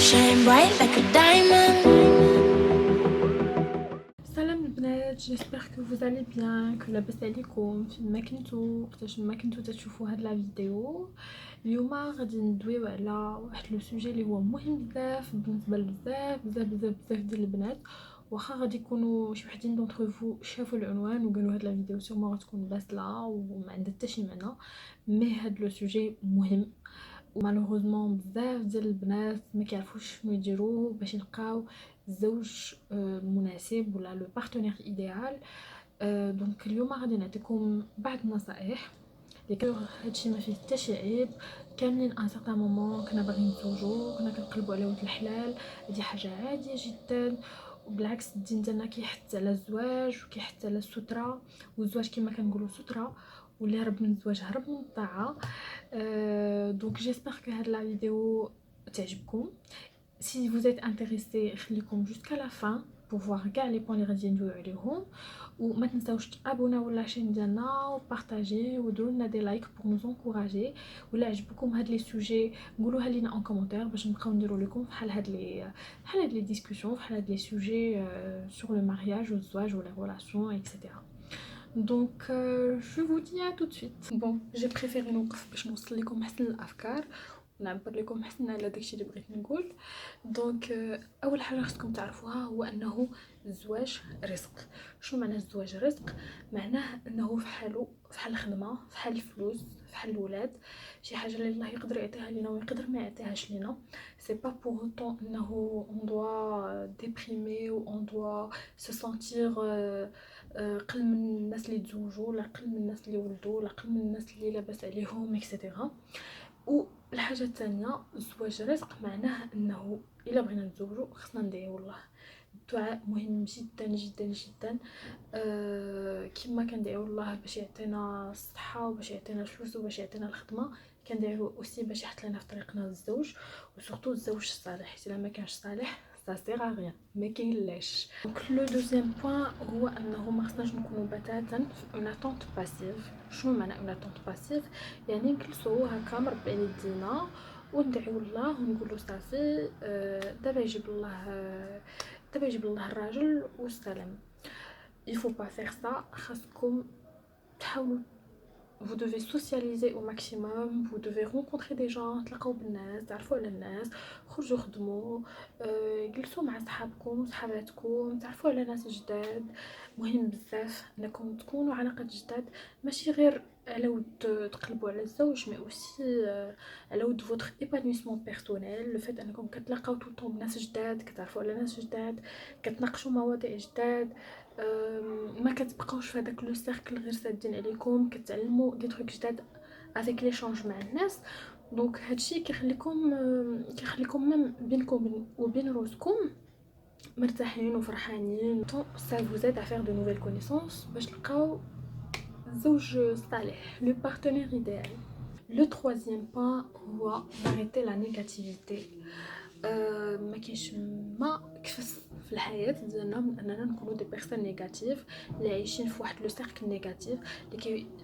Shine bright like a diamond. Salam البنات, j'espère que vous allez bien, que لاباس عليكم فين ما كنتو وقتاش ما كنتو تشوفوا هاد لا فيديو. اليوم غادي ندويو على واحد لو سوجي اللي هو مهم بزاف بالنسبه لبزاف ديال البنات. واخا غادي يكونوا شي وحدين دونتر فو شافوا العنوان وقالوا هاد لا فيديو سيغمون غتكون باسله وما عندها حتى شي معنى، مي هاد لو سوجي مهم ومالوغوزمون بزاف ديال البنات ما كيعرفوش شنو يديروا باش يلقاو الزوج المناسب ولا لو بارتنير ايديال. دونك اليوم غادي نعطيكم بعض النصائح اللي هادشي ما فيه حتى شي عيب. كاملين ان سارتان مومون كنا باغيين نتزوجو، كنا كنقلبوا على ولد الحلال، هادي حاجه عاديه جدا. وبالعكس الدين ديالنا كيحث على الزواج وكيحث على الستره، والزواج كما كنقولوا ستره، واللي هرب من الزواج هرب من الطاعه. دونك جيسبر que هاد لا فيديو تعجبكم. Si vous êtes intéressé خليكم jusqu'à la fin pour voir كاع لي بوين اللي غادي ندويو عليهم، وما تنساوش تابوناو لاشين ديالنا وبارطاجي وديروا لنا دي لايك pour nous encourager. ولا عجبكم هاد لي سوجي قولوها لينا ان كومونتير باش نبقاو نديرو لكم بحال هاد لي ديسكوسيون، بحال هاد لي سوجي sur le mariage والزواج ou les relations etc. Donc je vous dis à tout de suite. Bon, j'ai préféré نوقف باش نوصل لكم احسن الافكار ونعبر لكم احسن على داكشي اللي بغيت نقول. دونك اول حاجه خصكم تعرفوها هو انه الزواج رزق. شنو معنى الزواج رزق؟ معناه انه فحال الخدمه، فحال الفلوس، فحال الولاد، شي حاجه اللي الله يقدر يعطيها لينا ويقدر ما يعطيهاش لينا. سي با بور اوتون انه on doit déprimer ou on doit se sentir قل من الناس اللي تزوجوا، ولا قل من الناس اللي ولدوا، ولا قل من الناس اللي لاباس عليهم اكسيتيرا. والحاجه الثانيه الزواج رزق معناه انه الا بغينا نتزوجوا خصنا ندعيو الله. الدعاء مهم جدا جدا جدا. كما كندعيو الله باش يعطينا الصحه وباش يعطينا الفلوس وباش يعطينا الخدمه، كندعيو اوسي باش يحط لنا في طريقنا للزوج، وسورتو الزوج الصالح. الا ما كانش صالح ça sert à rien ما كاينلاش. دونك لو دوزيام بوين هو انه ما خصناش نكونوا بتاتا في اون اتونت باسيف. شنو معنى اون اتونت باسيف؟ يعني نجلسوا هكا مربعين يدينا وندعيو الله ونقولوا صافي دابا يجيب الله الراجل والسلام. il faut pas faire ça. خاصكم تحاولوا vous devez socialiser au maximum, vous devez rencontrer des gens، تلاقاو بالناس، تعرفوا على الناس، خرجوا خدموا، جلسوا مع صحابكم وصحاباتكم، تعرفوا على ناس جداد. مهم بزاف انكم تكونوا علاقات جداد، ماشي غير على ود تقلبوا على الزوج، مي اوسي على ود فوتر ايبانويسمون بيرسونيل. لو فات انكم كتلاقاو طول طون بناس جداد، كتعرفوا على ناس جداد، كتناقشوا مواضيع جداد، ما كتبقاوش في هذاك لو سيركل غير سادين عليكم، كتعلموا دي تروك جداد افيك لي شانج مع الناس. دونك هادشي كيخليكم ميم بينكم وبين روسكم مرتاحين وفرحانين. ça vous aide à faire de nouvelles connaissances باش تلقاو الزوج الصالح، le partenaire idéal. Le troisième point هو d'arrêter la négativité. ما كاينش ما كفس في الحياه ديالنا من اننا نكونوا دي بيرسون نيجاتيف اللي عايشين في واحد لو سيركل نيجاتيف،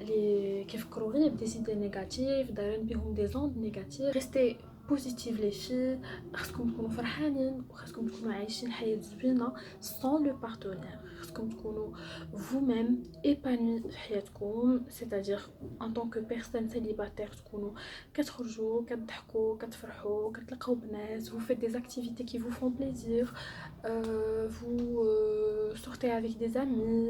اللي كيفكروا غير بدي سيدي نيجاتيف، دايرين بهم دي زوند نيجاتيف. ريستي بوزيتيف لي في، خاصكم تكونوا فرحانين وخاصكم تكونوا عايشين حياه زوينه سون لو بارتنير. خاصكم تكونوا vous même épanoui في حياتكم، c'est-à-dire en tant que personne célibataire تكونوا كتخرجوا كتضحكوا كتفرحوا كتلقاو بنات، vous faites des activités qui vous font plaisir, vous sortez avec des amis,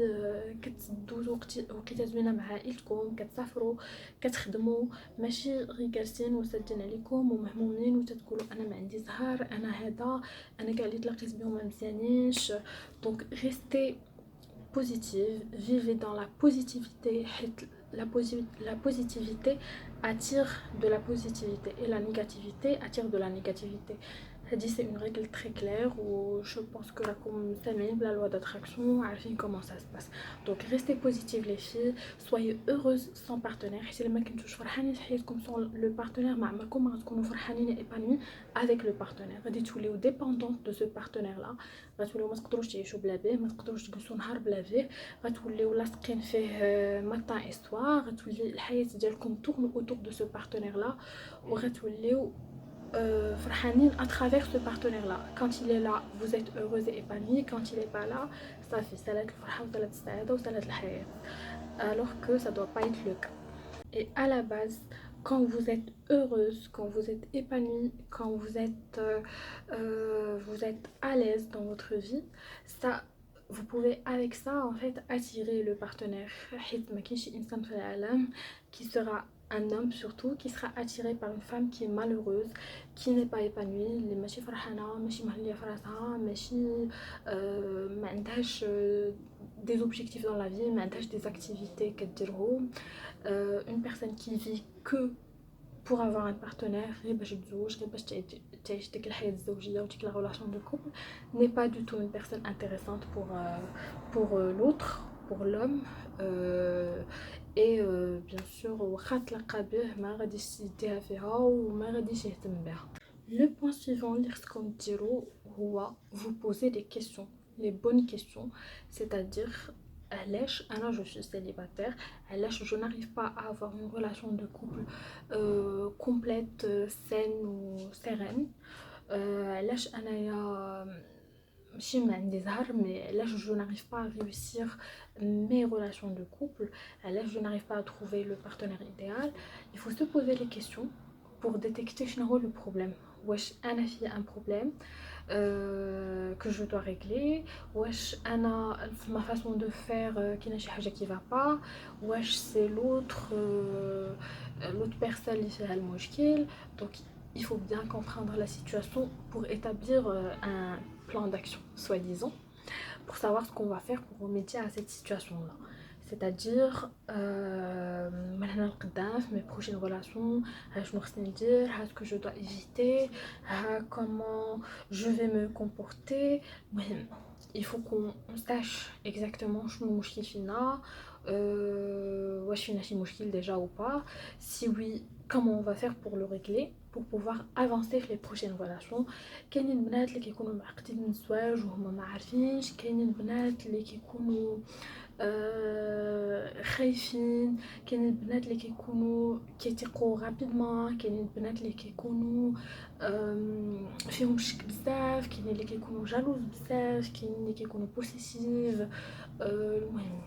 كتدوزوا وقيته زوينه مع عائلتكم، كتسافروا كتخدموا، ماشي غير جالسين وسادين عليكم ومهمومين وتتقولوا انا ما عندي زهر، انا هذا، انا كاع اللي تلاقيت بهم ما مزيانينش. دونك ريستي positive, vivez dans la positivité. La positivité attire de la positivité et la négativité attire de la négativité. C'est une règle très claire où je pense que la loi d'attraction, comment ça se passe. Donc restez positives les filles, soyez heureuses sans partenaire. Si les mecs ne touchent pas sans le partenaire, comment est-ce qu'on est épanoui avec le partenaire. Vous êtes dépendante de ce partenaire là. غتوليو ما تقدروش تعيشوا بلا بيه، ما تقدروش تجلسوا نهار بلا بيه، غتوليو لاصقين فيه ماتان استوار، غتولي الحياه ديالكم تورن اوتور دو سو بارتنير لا، وغتوليو فرحانين à travers ce partenaire là. Quand il est là vous êtes heureuse et épanouie, quand il est pas là ça fait سالات الفرحة وسالات السعادة وسالات الحياة, alors que ça doit pas être le cas. Et à la base, quand vous êtes heureuse, quand vous êtes épanouie, quand vous êtes à l'aise dans votre vie, ça, vous pouvez avec ça en fait attirer le partenaire. حيت ما كاينش إنسان في العالم qui sera un homme surtout qui sera attiré par une femme qui est malheureuse, qui n'est pas épanouie, اللي ماشي فرحانة ماشي مهنية في راسها ماشي ما عندهاش des objectifs dans la vie, ما عندهاش des activités كديرهم. Une personne qui vit que pour avoir un partenaire غير باش تزوج غير باش تعيش ديك الحياة الزوجية وديك la relation de couple n'est pas du tout une personne intéressante pour l'autre, pour l'homme. Et bien sûr واخا تلقى به ما غاديش يديها فيها وما غاديش يهتم بها. Le point suivant اللي خصكم ديرو هو vous poser des questions, les bonnes questions, c'est-à-dire علاش انا je suis célibataire, علاش je n'arrive pas à avoir une relation de couple complète, saine ou sereine, علاش انايا ماشي ما عندي زهر مي علاش je n'arrive pas à réussir mes relations de couple, علاش je n'arrive pas à trouver le partenaire idéal. Il faut se poser les questions pour détecter شنو هو le problème. واش انا في un problème que je dois régler, واش انا ma façon de faire كاينه شي حاجه qui va pas, واش c'est l'autre personne اللي فيها المشكل. Donc il faut bien comprendre la situation pour établir un plan d'action soi-disant, pour savoir ce qu'on va faire pour remédier à cette situation là. C'est-à-dire من هنا لقدام في mes prochaines relations شنو خصني ندير, ce que je dois éviter, comment je vais me comporter. المهم il faut qu'on sache exactement شنو المشكل فينا, واش فينا شي مشكل déjà ou pas, si oui comment on va faire pour le régler pour pouvoir avancer في les prochaines relations. كاينين البنات اللي كيكونوا معقدين من الزواج وهما ما عارفينش, كاينين البنات اللي كيكونوا خايفين, كاينين البنات اللي كيكونوا كيثيقوا رابيدمون, كاينين البنات اللي كيكونوا فيهم شك بزاف, كاينين اللي كيكونوا جالوز بزاف, كاينين اللي كيكونوا بوسيسيف. المهم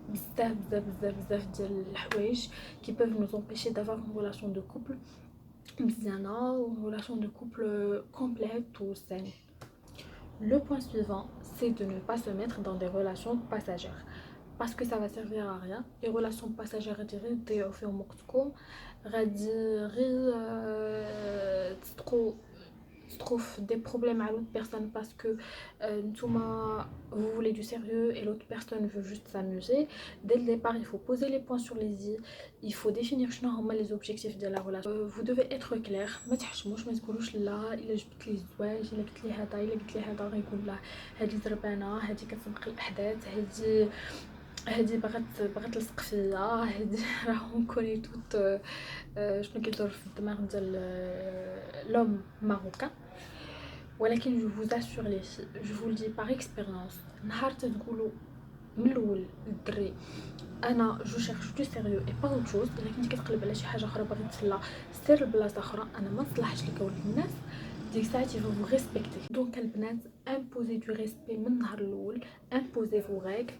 بزاف بزاف بزاف بزاف ديال الحوايج qui peuvent nous empêcher d'avoir une relation de couple مزيانه ou une relation de couple complète ou saine. Le point suivant, c'est de ne pas se mettre dans des relations passagères, parce que ça va servir à rien. Les relations passagères ديري تضيعوا فيهم وقتكم, غادي غير trouve des problèmes à l'autre personne parce que vous voulez du sérieux et l'autre personne veut juste s'amuser. Dès le départ il faut poser les points sur les i, il faut définir شنو هما les objectifs de la relation. Vous devez être clair, ما تحشموش, ما تقولوش لا الا جبت لي الزواج الا قلت لي هذا الا قلت لي هذا غيقول لا هذه زربانه, هذه كتسبق الاحداث, هذه بغات تلصق فيا, هذه راهم كوني توت شنو كيدور في الدماغ ديال لوم ماروكان. ولكن je vous assure les filles, je vous le dis par expérience, نهار تقولوا من الاول للدري انا جو شيرش دو سيريو اي با اوت شوز, الا كنتي كتقلب على شي حاجه اخرى باغي تسلى سير لبلاصه اخرى, انا ما نصلحش لك ولد الناس, ديك الساعات il faut vous respecter. Donc البنات imposez du respect من النهار الاول, imposez vos règles,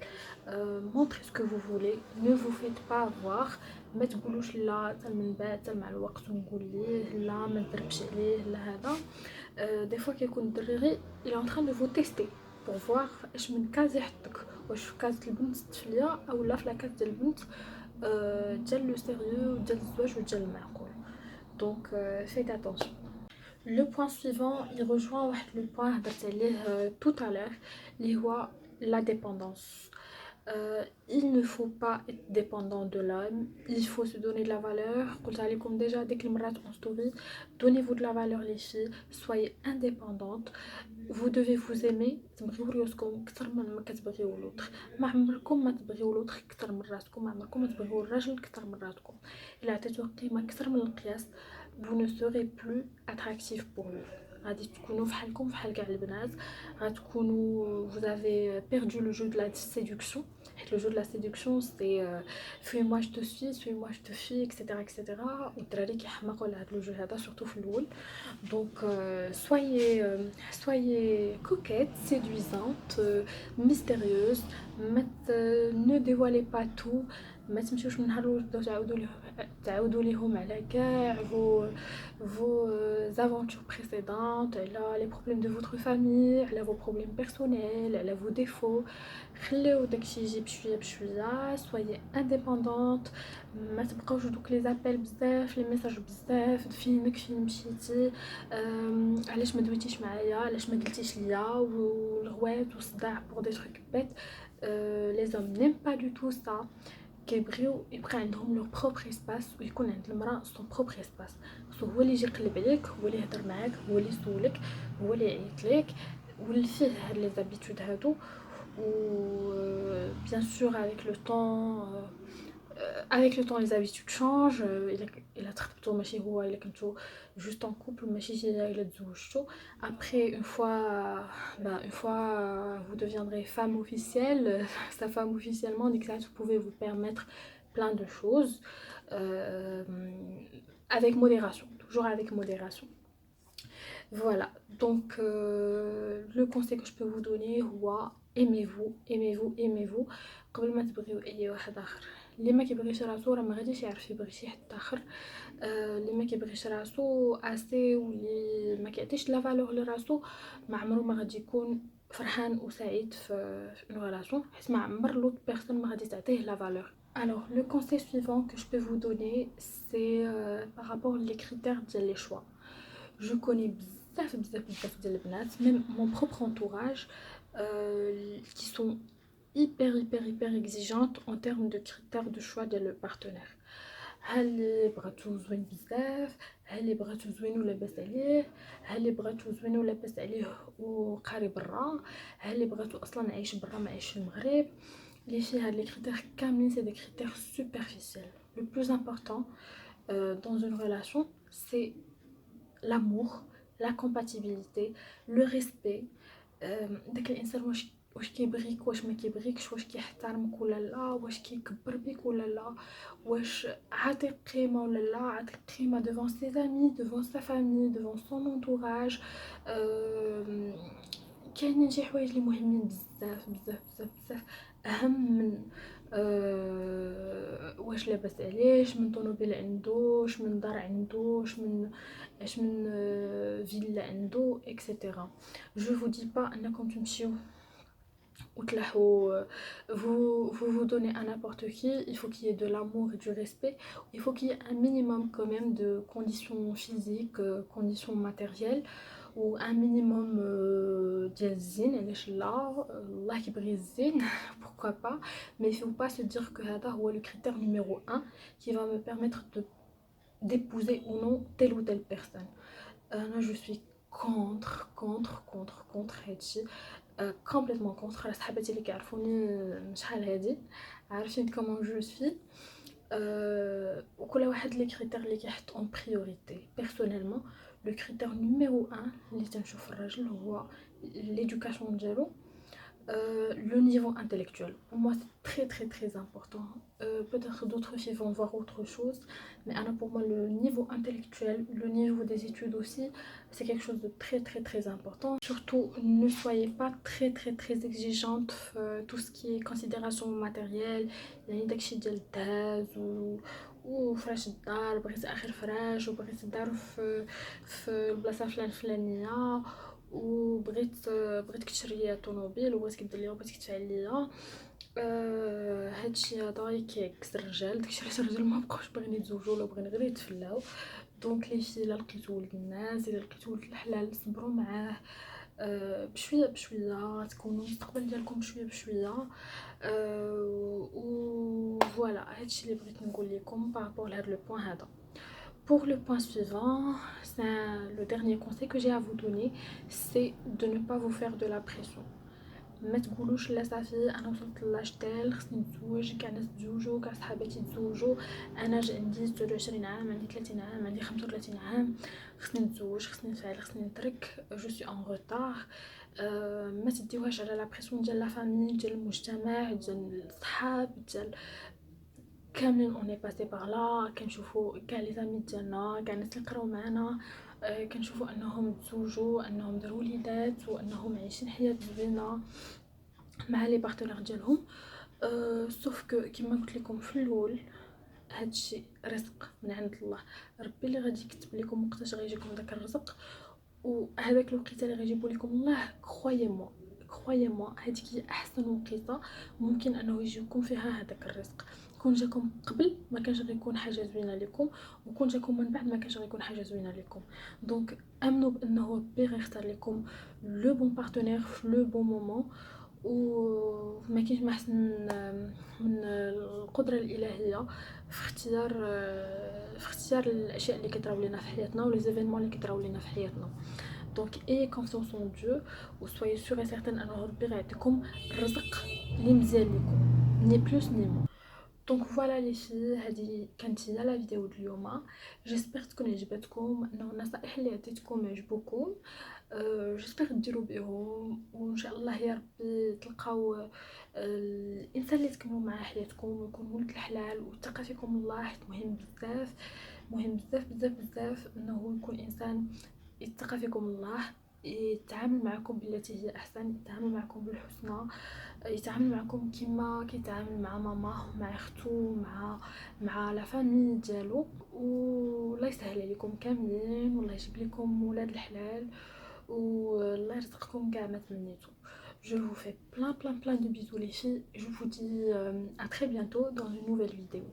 montrez ce que vous voulez, ne vous faites pas avoir. ما تقولوش لا حتى من بعد حتى مع الوقت ونقول ليه لا ما نضربش عليه لا هذا. دي فوا كيكون الدري غير il est en train de vous tester pour voir اش من كاز يحطك, واش في كاز البنت التفليه او لا في لاكاز ديال البنت ديال لو سيريو ديال الزواج وديال المعقول. دونك faites attention. Le point suivant il rejoint واحد le point هضرت عليه tout à l'heure اللي هو la dépendance. Il ne faut pas être dépendant de l'homme, il faut se donner de la valeur. قلت عليكم déjà dès que المرات en story, donnez-vous de la valeur les filles, soyez indépendantes. Vous devez vous aimer, تبغيو راسكم اكثر من ما كتبغيو لوطخ, ما عمركم ما تبغيو لوطخ اكثر من راسكم, ما عمركم ما تبغيو الراجل اكثر من راسكم. الا عطيتوه قيمه اكثر من القياس vous ne serez plus attractif pour lui. غادي تكونوا فحالكم فحال كاع البنات, غتكونوا vous avez perdu le jeu de la séduction, حيت le jeu de la séduction c'est suis-moi je te suis, suis-moi je te fuis, etc etc. والدراري كيحماقوا على هذا le jeu هذا surtout في الأول. Donc soyez coquette, séduisante, mystérieuse, ne dévoilez pas tout. ما تمشيوش من نهار الأول تبداو تعاودوا ليهم على كاع vos aventures précédentes, les problèmes de votre famille, vos problèmes personnels, vos défauts. خليو داكشي يجي بشويه بشويه. soyez indépendante, ما تبقاوش دوك لي زابيل بزاف، لي ميساج بزاف، فينك فين مشيتي، علاش ما دويتيش معايا، علاش ما قلتيش ليا، والغوات والصداع pour des trucs bêtes. Les hommes n'aiment pas du tout ça. كيبغيو يبقى عندهم لور بروبر اسباس، ويكون عند المراه سون بروبر اسباس. خصو هو اللي يجي يقلب عليك، هو اللي يهضر معاك، هو اللي يسولك، هو اللي يعيط لك، واللي فيه هاد لي زابيتود هادو. و bien sûr avec le temps les habitudes changent. الا تخطبتوا ماشي هو الا كنتو juste en couple ماشي الا تزوجتوا. Après une fois vous deviendrez femme officielle, sa femme officiellement, donc ça vous pouvez vous permettre plein de choses, avec modération, toujours avec modération. Voilà, donc le conseil que je peux vous donner هو aimez-vous, aimez-vous, aimez-vous قبل ما تبغيو اي واحد اخر. اللي ما كيبغيش راسو راه ما غاديش يعرف يبغي شي حد اخر. اللي ما كيبغيش راسو اسي واللي ما كيعطيش لا فالور لراسو ما عمره ما غادي يكون فرحان وسعيد في une relation، حيت ما عمر لوط بيرسون ما غادي تعطيه لا فالور. Alors le conseil suivant que je peux vous donner c'est par rapport les critères ديال les choix. Je connais بزاف بزاف بزاف ديال البنات même mon propre entourage qui sont hyper exigeantes en termes de critères de choix de le partenaire. هل بغاتو زوين بزاف، هل بغاتو زوين ولا لاباس عليه، هل بغاتو زوين ولا لاباس عليه وقاري برا، هل بغاتو اصلا عايش برا ما عايش في المغرب. les filles هاد les critères كاملين c'est des critères superficiels. Le plus important dans une relation c'est l'amour, la compatibilité, le respect. داك الانسان واش كيبغيك، واش ما كيبغيكش، واش كيحترمك ولا لا، واش كيكبر بك ولا لا، واش عاطيك قيمه ولا لا، عاطيك قيمه devant ses amis, devant sa famille, devant son entourage. كاينين شي حوايج اللي مهمين بزاف بزاف بزاف بزاف اهم من واش لاباس عليه، اش من طوموبيل عنده، اش من دار عنده، اش من فيلا عنده etc. Je vous dis pas انكم تمشيو وتلاحوا vous donnez à n'importe qui. Il faut qu'il y ait de l'amour et du respect. Il faut qu'il y ait un minimum quand même de conditions physiques, conditions matérielles, ou un minimum ديال الزين. علاش لا، الله كيبغي الزين pourquoi pas. Mais il faut pas se dire que هذا هو le critère numéro 1 qui va me permettre de d'épouser ou non telle ou telle personne. Moi je suis contre هادشي، complètement contre. على صحاباتي اللي كيعرفوني شحال هادي عارفين كومون جو سوي. وكل واحد لي كريتير اللي كيحط اون بريوريتي. بيرسونيلمون لو كريتير نيميرو 1 اللي تنشوف في الراجل هو ليدوكاسيون ديالو. Le niveau intellectuel, pour moi c'est très important. Peut-être d'autres filles vont voir autre chose, mais pour moi le niveau intellectuel, le niveau des études aussi, c'est quelque chose de très important. Surtout ne soyez pas très exigeante tout ce qui est considération matérielle. يعني داكشي ديال الدهز وفراش الدار، بغيت اخر فراش، وبغيت الدار في البلاصه الفلانيه، وبغيتك تشري طوموبيل، وبغيتك دير ليا، وبغيتك تفعل ليا. هادشي هذا كيعكس الرجال. داكشي علاش الرجال ما بقاوش باغيين يتزوجوا ولا باغيين غير يتفلاو. دونك لي في الا لقيتو ولد الناس، الا لقيتو ولد الحلال، صبروا معاه بشويه بشويه، تكونوا المستقبل ديالكم بشويه بشويه. و فوالا هادشي اللي بغيت نقول لكم بارابور لهاد لو بوين هذا. Pour le point suivant, c'est le dernier conseil que j'ai à vous donner, c'est de ne pas vous faire de la pression. ما تقولوش لا صافي انا وصلت لاج تال خصني نتزوج، كاع الناس تزوجوا، كاع صحاباتي تزوجوا، انا عندي 23 عام، عندي 30 عام، عندي 35 عام، خصني نتزوج، خصني نفعل، خصني نترك، جو سوي ان روتار. ما تديوهاش على لا بريسيون ديال لا فامي، ديال المجتمع، ديال الصحاب، ديال كاملين اوني باسي باغ لا. كنشوفوا كاع لي زامي ديالنا، كاع الناس اللي قراو معانا، كنشوفوا انهم تزوجوا، انهم داروا وليدات، وانهم عايشين حياه زوينه مع لي بارتنير ديالهم. سوف كو كيما قلت لكم في الاول، هادشي رزق من عند الله، ربي اللي غادي يكتب لكم وقتاش غيجيكم داك الرزق، وهذاك الوقيته اللي غيجيبو لكم الله، كخوايا موا هذيك هي احسن وقيته ممكن انه يجيكم فيها هذاك الرزق. كون جاكم قبل ما كانش غيكون حاجه زوينه لكم، وكون جاكم من بعد ما كانش غيكون حاجه زوينه لكم. دونك امنوا بانه ربي غيختار لكم لو بون بارتنير في لو بون مومون، وما كاينش ما احسن من القدره الالهيه في اختيار الاشياء اللي كيطراو لينا في حياتنا ولي زيفينمون اللي كيطراو لينا في حياتنا. دونك اي كونفيونس اون ديو، و سويي سور اي سيرتين انه ربي غيعطيكم الرزق اللي مزيان لكم، ني بلوس ني مو. دونك فوالا لي في، هذه كانت هي لا فيديو ديال اليوم. جيسبر تكون عجبتكم، انه النصائح اللي عطيتكم عجبوكم. جيسبر ديروا بهم، وان شاء الله يا ربي تلقاو الانسان اللي تكملوا معاه حياتكم، ويكون ولد الحلال ويتقى فيكم الله، حيت مهم بزاف، مهم بزاف بزاف بزاف انه يكون انسان يتقى فيكم الله، يتعامل معكم بالتي هي احسن، يتعامل معكم بالحسنى، يتعامل معكم كيما كيتعامل مع ماماه، مع اختو، مع لا فامي ديالو. والله يسهل عليكم كاملين، والله يجيب لكم ولاد الحلال، والله يرزقكم كاع ما تمنيتو. Je vous fais plein de bisous les filles. Je vous dis à très bientôt dans une nouvelle vidéo.